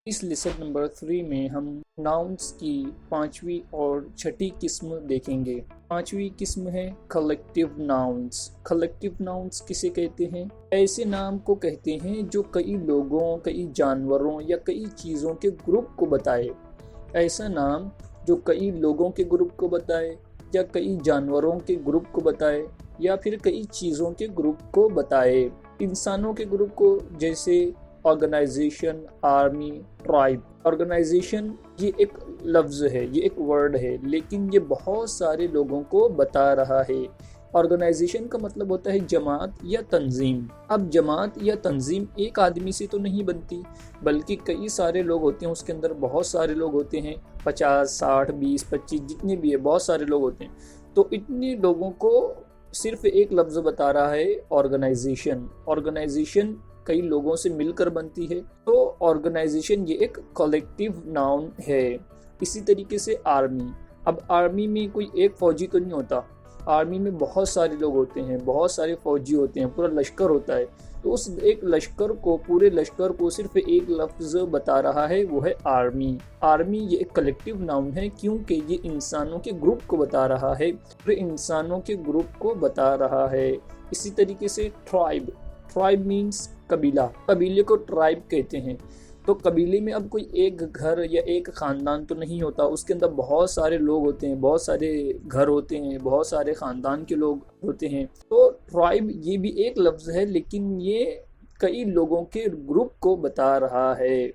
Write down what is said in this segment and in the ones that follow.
इस lesson number 3 में हम नाउन्स की पांचवी और छठी किस्म देखेंगे। पांचवी किस्म है कलेक्टिव नाउन्स। कलेक्टिव नाउन्स किसे कहते हैं? ऐसे नाम को कहते हैं जो कई लोगों, कई जानवरों या कई चीज़ों के ग्रुप को बताए। ऐसा नाम जो कई लोगों के ग्रुप को बताए या कई जानवरों के ग्रुप को बताए या फिर कई चीज़ों के ग्रुप को बताए। इंसानों के ग्रुप को, जैसे ऑर्गेनाइजेशन, आर्मी, ट्राइब। ऑर्गेनाइजेशन ये एक लफ्ज़ है, ये एक वर्ड है, लेकिन ये बहुत सारे लोगों को बता रहा है। ऑर्गेनाइजेशन का मतलब होता है जमात या तंजीम। अब जमात या तंजीम एक आदमी से तो नहीं बनती, बल्कि कई सारे लोग होते हैं, उसके अंदर बहुत सारे लोग होते हैं, 50, 60, 20, 25 जितने भी है, बहुत सारे लोग होते हैं। तो इतने लोगों को सिर्फ एक लफ्ज़ बता रहा है, ऑर्गेनाइजेशन। ऑर्गेनाइजेशन कई लोगों से मिलकर बनती है, तो ऑर्गेनाइजेशन ये एक कलेक्टिव नाउन है। इसी तरीके से आर्मी। अब आर्मी में कोई एक फौजी तो नहीं होता, आर्मी में बहुत सारे लोग होते हैं, बहुत सारे फौजी होते हैं, पूरा लश्कर होता है। तो उस एक लश्कर को, पूरे लश्कर को सिर्फ एक लफ्ज़ बता रहा है, वो है आर्मी। आर्मी ये एक कलेक्टिव नाउन है क्योंकि ये इंसानों के ग्रुप को बता रहा है, पूरे इंसानों के ग्रुप को बता रहा है। इसी तरीके से ट्राइब। ट्राइब मीन्स कबीला। कबीले को ट्राइब कहते हैं। तो कबीले में अब कोई एक घर या एक ख़ानदान तो नहीं होता, उसके अंदर बहुत सारे लोग होते हैं, बहुत सारे घर होते हैं, बहुत सारे ख़ानदान के लोग होते हैं। तो ट्राइब ये भी एक लफ्ज़ है, लेकिन ये कई लोगों के ग्रुप को बता रहा है,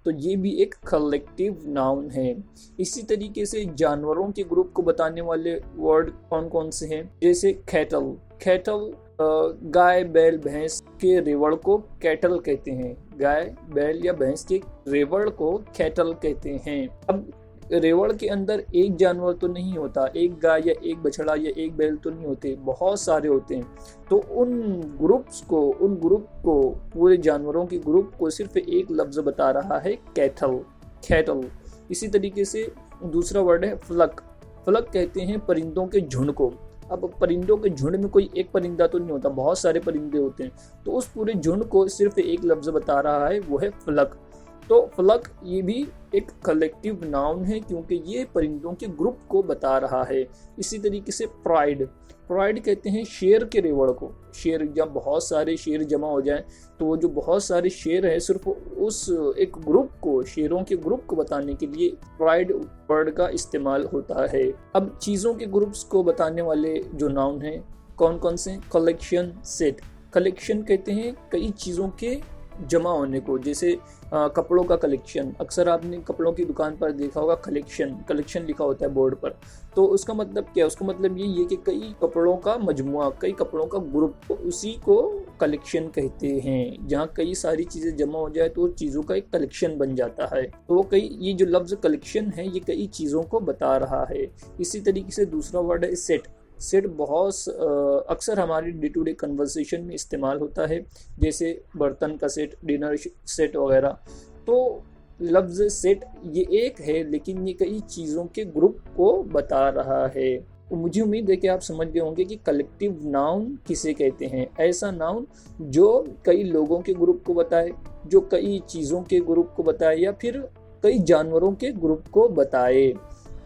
तो ये भी एक कलेक्टिव नाउन है। इसी तरीके से जानवरों के ग्रुप को बताने वाले वर्ड कौन कौन से हैं? जैसे कैटल। कैटल गाय, बैल, भैंस के रेवड़ को कैटल कहते हैं। गाय, बैल या भैंस के रेवड़ को कैटल कहते हैं। अब रेवड़ के अंदर एक जानवर तो नहीं होता, एक गाय या एक बछड़ा या एक बैल तो नहीं होते, बहुत सारे होते हैं। तो उन ग्रुप को, पूरे जानवरों के ग्रुप को सिर्फ एक लफ्ज़ बता रहा है, कैटल, कैटल। इसी तरीके से दूसरा वर्ड है फ्लक। फ्लक कहते हैं परिंदों के झुंड को। अब परिंदों के झुंड में कोई एक परिंदा तो नहीं होता, बहुत सारे परिंदे होते हैं, तो उस पूरे झुंड को सिर्फ एक लफ्ज़ बता रहा है, वो है फ्लक। तो फ्लक ये भी एक कलेक्टिव नाउन है क्योंकि ये परिंदों के ग्रुप को बता रहा है। इसी तरीके से प्राइड। प्राइड कहते हैं शेर के रेवड़ को। शेर, जब बहुत सारे शेर जमा हो जाएं तो वो जो बहुत सारे शेर हैं, सिर्फ उस एक ग्रुप को, शेरों के ग्रुप को बताने के लिए प्राइड वर्ड का इस्तेमाल होता है। अब चीज़ों के ग्रुप्स को बताने वाले जो नाउन हैं कौन कौन से? Collection, set. कलेक्शन कहते हैं कई चीज़ों के जमा होने को, जैसे कपड़ों का कलेक्शन। अक्सर आपने कपड़ों की दुकान पर देखा होगा कलेक्शन, कलेक्शन लिखा होता है बोर्ड पर। तो उसका मतलब क्या है? उसका मतलब ये कि कई कपड़ों का मजमुआ, कई कपड़ों का ग्रुप, तो उसी को कलेक्शन कहते हैं। जहाँ कई सारी चीज़ें जमा हो जाए तो चीज़ों का एक कलेक्शन बन जाता है। तो कई, ये जो लफ्ज़ कलेक्शन है ये कई चीज़ों को बता रहा है। इसी तरीके से दूसरा वर्ड है सेट। सेट बहुत अक्सर हमारी डे टू डे कन्वर्सेशन में इस्तेमाल होता है, जैसे बर्तन का सेट, डिनर सेट वगैरह। तो लफ्ज़ सेट ये एक है, लेकिन ये कई चीज़ों के ग्रुप को बता रहा है। तो मुझे उम्मीद है कि आप समझ गए होंगे कि कलेक्टिव नाउन किसे कहते हैं। ऐसा नाउन जो कई लोगों के ग्रुप को बताए, जो कई चीज़ों के ग्रुप को बताए या फिर कई जानवरों के ग्रुप को बताए।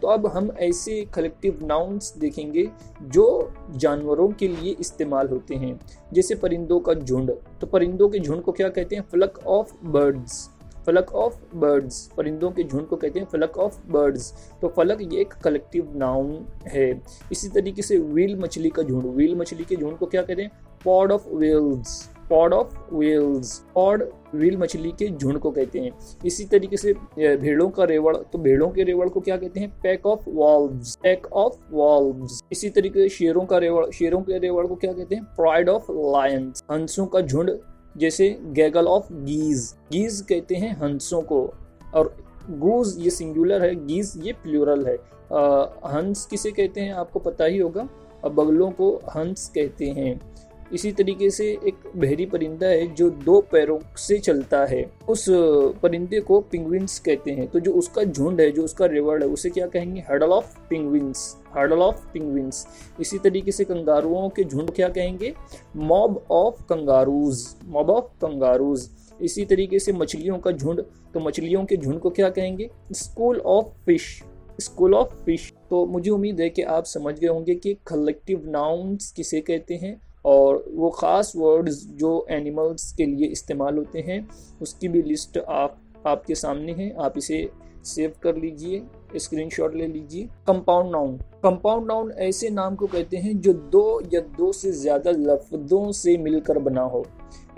तो अब हम ऐसे कलेक्टिव नाउन्स देखेंगे जो जानवरों के लिए इस्तेमाल होते हैं, जैसे परिंदों का झुंड। तो परिंदों के झुंड को क्या कहते हैं? Flock of birds. Flock of birds, परिंदों के झुंड को कहते हैं फ्लक ऑफ बर्ड्स। तो फ्लक ये एक कलेक्टिव नाउन है। इसी तरीके से व्हेल मछली का झुंड। व्हेल मछली के झुंड को क्या कहते हैं? Pod of whales. Pod of whales, pod whale मछली के झुंड को कहते हैं। इसी तरीके से भेड़ों का रेवड़, तो भेड़ों के रेवड़ को क्या कहते हैं? Pack of valves. Pack of valves. इसी तरीके से शेरों का रेवड़, शेरों के रेवड़ को क्या कहते हैं? Pride of Lions. हंसों का झुंड, जैसे गैगल ऑफ गीज। गीज कहते हैं हंसों को, और गूज ये सिंगुलर है, गीज ये प्लूरल है। हंस किसे कहते हैं आपको पता ही होगा, बगलों को हंस कहते हैं। इसी तरीके से एक बहरी परिंदा है जो 2 पैरों से चलता है, उस परिंदे को पिंगुइन्स कहते हैं। तो जो उसका झुंड है, जो उसका रेवड़ है, उसे क्या कहेंगे? Hurdle of penguins. Hurdle of penguins. इसी तरीके से कंगारुओं के झुंड क्या कहेंगे? Mob of kangaroos. Mob of kangaroos. इसी तरीके से मछलियों का झुंड, तो मछलियों के झुंड को क्या कहेंगे? School of fish, school of fish. तो मुझे उम्मीद है कि आप समझ गए होंगे कि कलेक्टिव नाउन्स किसे कहते हैं और वो ख़ास वर्ड्स जो एनिमल्स के लिए इस्तेमाल होते हैं उसकी भी लिस्ट आपके सामने है, आप इसे सेव कर लीजिए, स्क्रीनशॉट ले लीजिए। कंपाउंड नाउन, कंपाउंड नाउन ऐसे नाम को कहते हैं जो दो या दो से ज़्यादा लफ्ज़ों से मिलकर बना हो।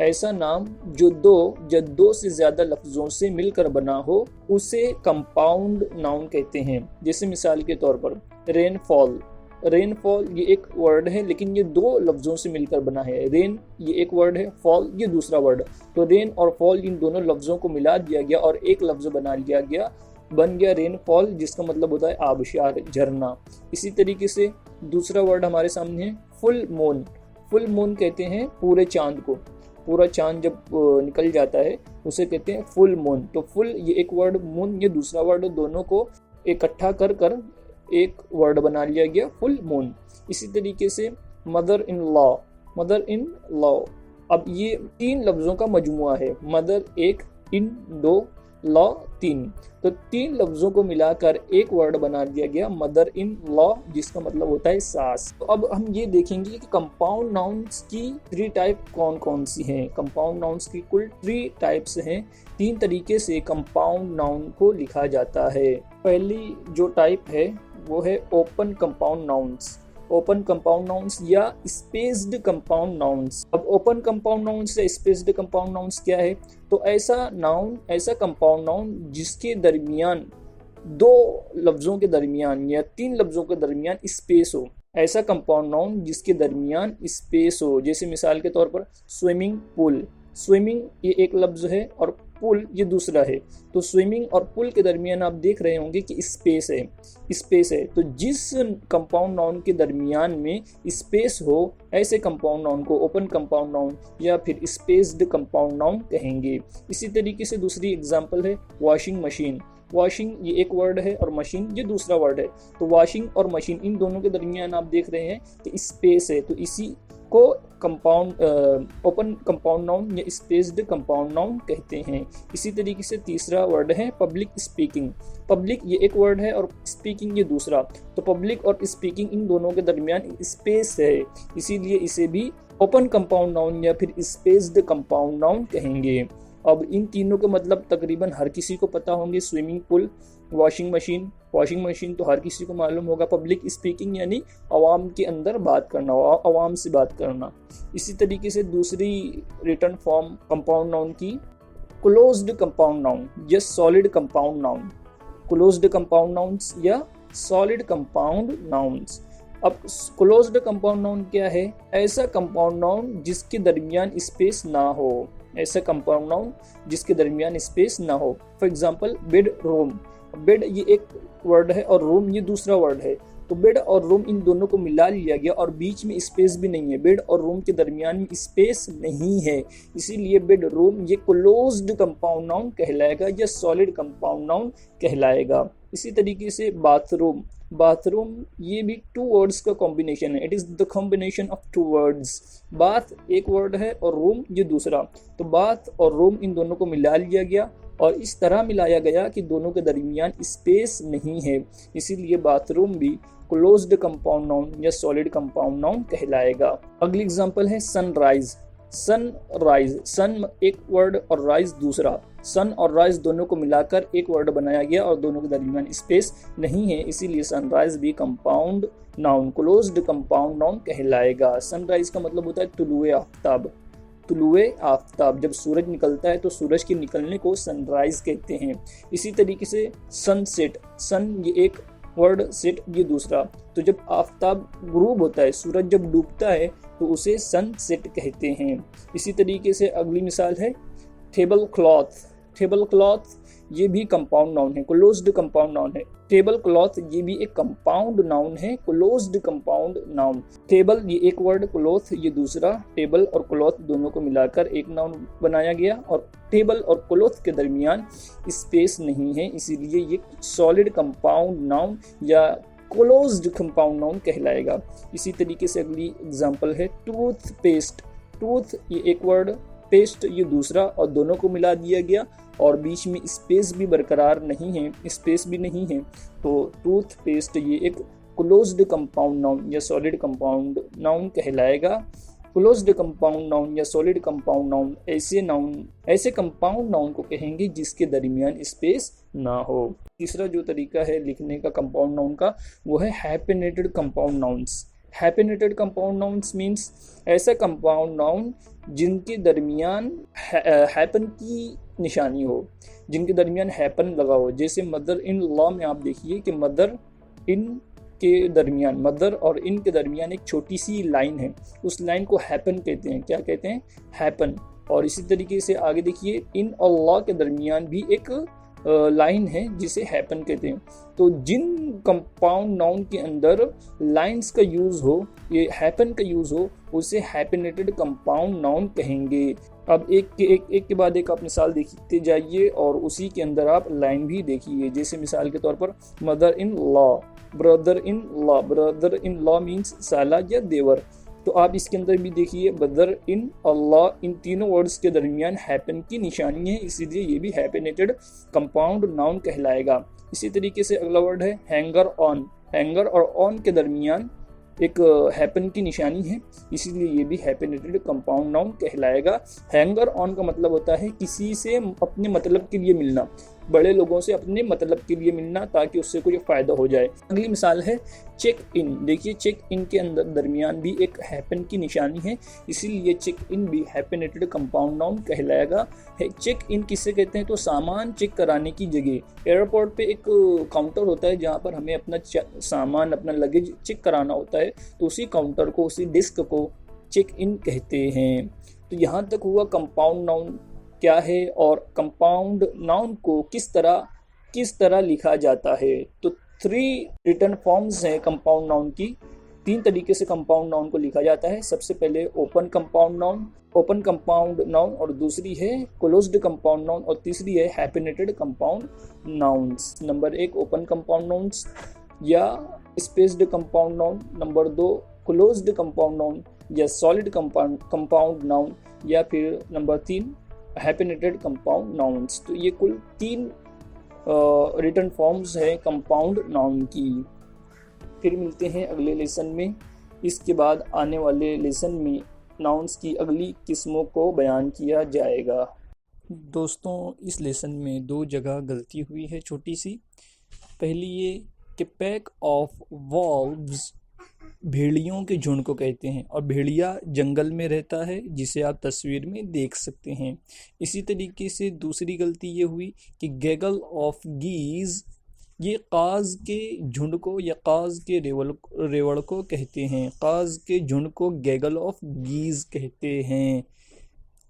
ऐसा नाम जो दो या दो से ज़्यादा लफ्ज़ों से मिलकर बना हो उसे कंपाउंड नाउन कहते हैं। जैसे मिसाल के तौर पर रेनफॉल, रेनफॉल ये एक वर्ड है लेकिन ये दो लफ्ज़ों से मिलकर बना है। रेन ये एक वर्ड है, फॉल ये दूसरा वर्ड। तो रेन और फॉल इन दोनों लफ्ज़ों को मिला दिया गया और एक लफ्ज़ बना लिया गया, बन गया रेनफॉल, जिसका मतलब होता है आबशार, झरना। इसी तरीके से दूसरा वर्ड हमारे सामने है फुल मून। फुल मून कहते हैं पूरे चांद को, पूरा चांद जब निकल जाता है उसे कहते हैं फुल मून। तो फुल ये एक वर्ड, मून ये दूसरा वर्ड, दोनों को इकट्ठा कर कर एक वर्ड बना लिया गया फुल मून। इसी तरीके से mother in law, mother in law, अब ये तीन लफ्ज़ों का मजमुआ है, मदर एक, इन दो, लॉ तीन, तो तीन लफ्ज़ों को मिलाकर एक वर्ड बना दिया गया मदर इन लॉ, जिसका मतलब होता है सास। तो अब हम ये देखेंगे कि कंपाउंड नाउन्स की 3 टाइप कौन कौन सी हैं। कंपाउंड नाउन्स की कुल 3 टाइप्स हैं। 3 तरीके से कंपाउंड नाउन को लिखा जाता है। पहली जो टाइप है वो है open compound nouns, open compound nouns या स्पेस्ड कंपाउंड नाउन्स। अब ओपन कंपाउंड नाउन्स या स्पेस्ड कंपाउंड नाउन्स क्या है? तो ऐसा नाउन, ऐसा कंपाउंड नाउन जिसके दरमियान दो लफ्ज़ों के दरमियान या 3 लफ्ज़ों के दरमियान स्पेस हो, ऐसा कंपाउंड नाउन जिसके दरमियान स्पेस हो। जैसे मिसाल के तौर पर स्विमिंग पूल, स्विमिंग ये एक लफ्ज़ है और पुल ये दूसरा है। तो स्विमिंग और पुल के दरमियान आप देख रहे होंगे कि स्पेस है, स्पेस है। तो जिस कंपाउंड नाउन के दरमियान में स्पेस हो ऐसे कंपाउंड नाउन को ओपन कंपाउंड नाउन या फिर स्पेस्ड कंपाउंड नाउन कहेंगे। इसी तरीके से दूसरी एग्जांपल है वॉशिंग मशीन। वॉशिंग ये एक वर्ड है और मशीन ये दूसरा वर्ड है। तो वॉशिंग और मशीन इन दोनों के दरमियान आप देख रहे हैं कि स्पेस है, तो इसी को कंपाउंड ओपन कंपाउंड नाउन या स्पेस्ड कंपाउंड नाउन कहते हैं। इसी तरीके से तीसरा वर्ड है पब्लिक स्पीकिंग। पब्लिक ये एक वर्ड है और स्पीकिंग ये दूसरा। तो पब्लिक और स्पीकिंग इन दोनों के दरमियान स्पेस है, इसीलिए इसे भी ओपन कंपाउंड नाउन या फिर स्पेस्ड कंपाउंड नाउन कहेंगे। अब इन तीनों के मतलब तकरीबन हर किसी को पता होंगे। Swimming pool, washing machine, washing machine तो हर किसी को मालूम होगा। पब्लिक स्पीकिंग यानी आवाम के अंदर बात करना, आवाम से बात करना। इसी तरीके से दूसरी रिटर्न फॉर्म कंपाउंड नाउन की क्लोज्ड कंपाउंड नाउन या solid compound noun. Closed compound nouns या सॉलिड कंपाउंड नाउन्स। अब क्लोज्ड कंपाउंड नाउन क्या है? ऐसा कंपाउंड नाउन जिसके दरमियान स्पेस ना हो, ऐसा कंपाउंड नाउन जिसके दरमियान स्पेस ना हो। For example bed, room. Bed ये एक वर्ड है और रूम ये दूसरा वर्ड है। तो बेड और रूम इन दोनों को मिला लिया गया और बीच में स्पेस भी नहीं है। बेड और रूम के दरमियान में स्पेस नहीं है, इसीलिए बेड रूम ये क्लोज्ड कंपाउंड नाउन कहलाएगा या सॉलिड कंपाउंड नाउन कहलाएगा। इसी तरीके से बाथरूम। बाथरूम ये भी 2 वर्ड्स का कॉम्बिनेशन है। It is the combination of 2 words. Bath एक वर्ड है और रूम ये दूसरा। तो बाथ और रूम इन दोनों को मिला लिया गया और इस तरह मिलाया गया कि दोनों के दरमियान स्पेस नहीं है, इसीलिए बाथरूम भी क्लोज्ड कंपाउंड नाउन या सॉलिड कंपाउंड नाउन कहलाएगा। अगली एग्जांपल है सनराइज। सनराइज, सन एक वर्ड और राइज दूसरा। सन और राइज दोनों को मिलाकर एक वर्ड बनाया गया और दोनों के दरमियान स्पेस नहीं है, इसीलिए सनराइज भी compound noun, closed compound noun कहलाएगा। सनराइज का मतलब होता है तुलुए आफ्ताब। तुलुए आफ्ताब, जब सूरज निकलता है तो सूरज के निकलने को सनराइज कहते हैं। इसी तरीके से सनसेट। सन ये एक वर्ड, सेट ये दूसरा। तो जब आफ्ताब गुरूब होता है, सूरज जब डूबता है तो उसे सनसेट कहते हैं। इसी तरीके से अगली मिसाल है टेबल क्लॉथ। टेबल क्लॉथ ये भी कंपाउंड नाउन है, क्लोज्ड कंपाउंड नाउन है। टेबल क्लॉथ ये भी एक कंपाउंड नाउन है, क्लोज्ड कंपाउंड नाउन। टेबल ये एक वर्ड, क्लॉथ ये दूसरा। टेबल और क्लॉथ दोनों को मिलाकर एक नाउन बनाया गया और टेबल और क्लॉथ के दरमियान स्पेस नहीं है, इसीलिए ये सॉलिड कंपाउंड नाउन या क्लोज्ड कंपाउंड नाउन कहलाएगा। इसी तरीके से अगली एग्जांपल है टूथपेस्ट। टूथ ये एक वर्ड पेस्ट ये दूसरा, और दोनों को मिला दिया गया और बीच में स्पेस भी बरकरार नहीं है, स्पेस भी नहीं है, तो टूथपेस्ट ये एक क्लोज्ड कंपाउंड नाउन या सॉलिड कंपाउंड नाउन कहलाएगा। क्लोज्ड कंपाउंड नाउन या सॉलिड कंपाउंड नाउन ऐसे कंपाउंड नाउन को कहेंगे जिसके दरमियान स्पेस ना हो। तीसरा जो तरीका है लिखने का कंपाउंड नाउन का वो है hyphenated compound nouns. Hyphenated compound nouns means ऐसा कंपाउंड नाउन जिनके दरमियान हैपन की निशानी हो, जिनके दरमियान हैपन लगा हो। जैसे मदर इन लॉ में आप देखिए कि मदर और इन के दरमियान एक छोटी सी लाइन है, उस लाइन को हैपन कहते हैं। क्या कहते हैं? हैपन। और इसी तरीके से आगे देखिए इन और लॉ के दरमियान भी एक लाइन है जिसे हैपन कहते हैं। तो जिन कंपाउंड नाउन के अंदर लाइंस का यूज हो, ये हैपन का यूज हो, उसे हैपेनेटेड कंपाउंड नाउन कहेंगे। अब एक के बाद एक आप मिसाल देखते जाइए और उसी के अंदर आप लाइन भी देखिए। जैसे मिसाल के तौर पर mother in law, brother in law means साला या देवर। तो आप इसके अंदर भी देखिए ब्रदर इन अल्लाह, इन तीनों वर्ड्स के दरमियान हैपन की निशानी है, इसीलिए ये भी हैपेनेटेड कंपाउंड नाउन कहलाएगा। इसी तरीके से अगला वर्ड है हैंगर ऑन। हैंगर और ऑन के दरमियान एक हैपन की निशानी है, इसीलिए ये भी हैपेनेटेड कंपाउंड नाउन कहलाएगा। हैंगर ऑन का मतलब होता है किसी से अपने मतलब के लिए मिलना, बड़े लोगों से अपने मतलब के लिए मिलना ताकि उससे कोई फ़ायदा हो जाए। अगली मिसाल है चेक इन। देखिए चेक इन के अंदर दरमियान भी एक हैपन की निशानी है, इसीलिए चेक इन भी हैपेनेटेड कंपाउंड नाउन कहलाएगा। चेक इन किसे कहते हैं? तो सामान चेक कराने की जगह। एयरपोर्ट पे एक काउंटर होता है जहाँ पर हमें अपना सामान, अपना लगेज चेक कराना होता है, तो उसी काउंटर को, उसी डिस्क को चेक इन कहते हैं। तो यहाँ तक हुआ कंपाउंड नाउन क्या है और कंपाउंड नाउन को किस तरह लिखा जाता है। तो 3 रिटन फॉर्म्स हैं कंपाउंड नाउन की। 3 तरीके से कंपाउंड नाउन को लिखा जाता है। सबसे पहले ओपन कंपाउंड नाउन, और दूसरी है क्लोज्ड कंपाउंड नाउन, और तीसरी है hyphenated compound nouns. Number 1 open compound nouns या spaced compound noun, number 2 closed compound noun या सॉलिड कंपाउंड नाउन, या फिर नंबर 3 हैपेनेटेड कंपाउंड नाउन्स। तो ये कुल 3 रिटन फॉर्म्स हैं कंपाउंड नाउन की। फिर मिलते हैं अगले लेसन में। इसके बाद आने वाले लेसन में नाउन्स की अगली किस्मों को बयान किया जाएगा। दोस्तों इस लेसन में 2 जगह गलती हुई है छोटी सी। पहली ये कि पैक ऑफ वॉल्व्स भेड़ियों के झुंड को कहते हैं, और भेड़िया जंगल में रहता है जिसे आप तस्वीर में देख सकते हैं। इसी तरीके से दूसरी गलती ये हुई कि गैगल ऑफ गीज, ये काज के झुंड को या काज के रेवड़ को कहते हैं। काज के झुंड को गैगल ऑफ गीज कहते हैं।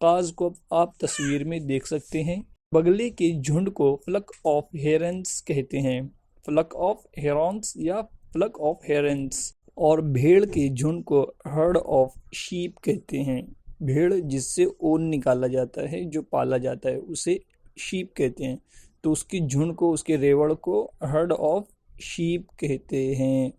काज को आप तस्वीर में देख सकते हैं। बगले के झुंड को फ्लक ऑफ हेरन्स कहते हैं, फ्लक ऑफ हेरॉन्स या फ्लक ऑफ हेरन्स। और भेड़ के झुंड को हर्ड ऑफ शीप कहते हैं। भेड़ जिससे ऊन निकाला जाता है, जो पाला जाता है, उसे शीप कहते हैं। तो उसके झुंड को, उसके रेवड़ को हर्ड ऑफ शीप कहते हैं।